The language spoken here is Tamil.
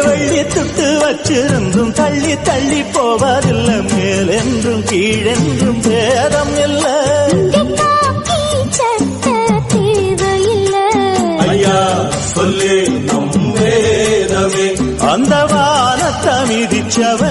வள்ளி துட்டு வச்சிருந்தும் தள்ளி தள்ளி போவதில்லை, மேலென்றும் கீழென்றும் பேதம் இல்லை. ஐயா சொல்லி நம் வேதமே அந்த வானத்தை மிதிச்சவ